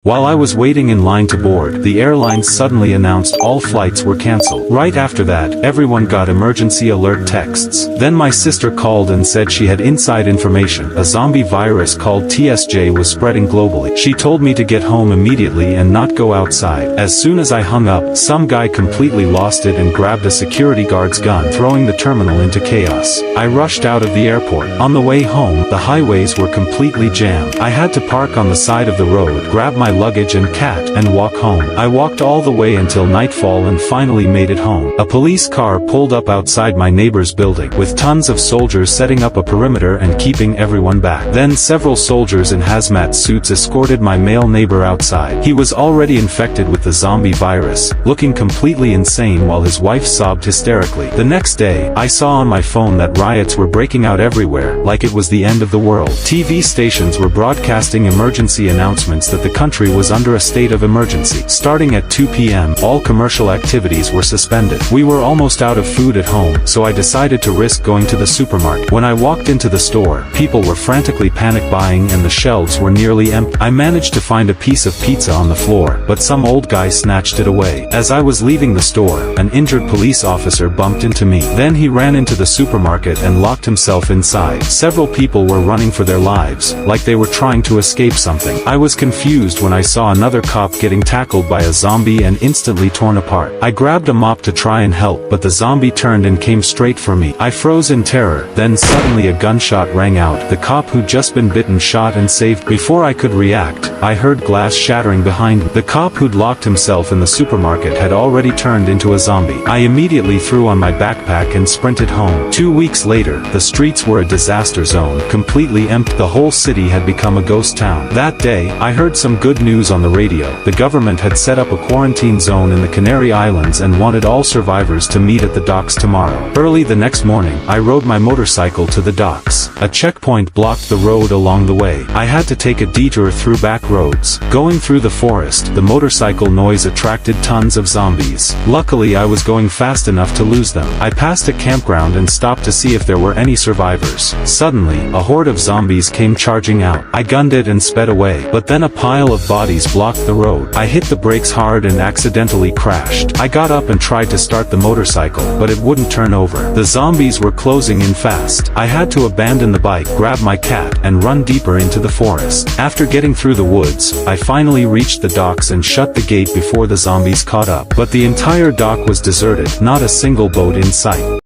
While I was waiting in line to board, the airlines suddenly announced all flights were cancelled. Right after that, everyone got emergency alert texts. Then my sister called and said she had inside information. A zombie virus called TSJ was spreading globally. She told me to get home immediately and not go outside. As soon as I hung up, some guy completely lost it and grabbed a security guard's gun, throwing the terminal into chaos. I rushed out of the airport. On the way home, the highways were completely jammed. I had to park on the side of the road, grab my luggage and cat, and walk home. I walked all the way until nightfall and finally made it home. A police car pulled up outside my neighbor's building, with tons of soldiers setting up a perimeter and keeping everyone back. Then several soldiers in hazmat suits escorted my male neighbor outside. He was already infected with the zombie virus, looking completely insane while his wife sobbed hysterically. The next day, I saw on my phone that riots were breaking out everywhere, like it was the end of the world. TV stations were broadcasting emergency announcements that the country was under a state of emergency. Starting at 2 p.m., all commercial activities were suspended. We were almost out of food at home, so I decided to risk going to the supermarket. When I walked into the store, people were frantically panic buying and the shelves were nearly empty. I managed to find a piece of pizza on the floor, but some old guy snatched it away. As I was leaving the store, an injured police officer bumped into me. Then he ran into the supermarket and locked himself inside. Several people were running for their lives, like they were trying to escape something. I was confused when I saw another cop getting tackled by a zombie and instantly torn apart. I grabbed a mop to try and help, but the zombie turned and came straight for me. I froze in terror. Then suddenly a gunshot rang out. The cop who'd just been bitten shot and saved. Before I could react, I heard glass shattering behind me. The cop who'd locked himself in the supermarket had already turned into a zombie. I immediately threw on my backpack and sprinted home. 2 weeks later, the streets were a disaster zone, completely empty. The whole city had become a ghost town. That day, I heard some good news on the radio. The government had set up a quarantine zone in the Canary Islands and wanted all survivors to meet at the docks tomorrow. Early the next morning, I rode my motorcycle to the docks. A checkpoint blocked the road along the way. I had to take a detour through back roads. Going through the forest, the motorcycle noise attracted tons of zombies. Luckily, I was going fast enough to lose them. I passed a campground and stopped to see if there were any survivors. Suddenly, a horde of zombies came charging out. I gunned it and sped away, but then a pile of bodies blocked the road. I hit the brakes hard and accidentally crashed. I got up and tried to start the motorcycle, but it wouldn't turn over. The zombies were closing in fast. I had to abandon the bike, grab my cat, and run deeper into the forest. After getting through the woods, I finally reached the docks and shut the gate before the zombies caught up. But the entire dock was deserted, not a single boat in sight.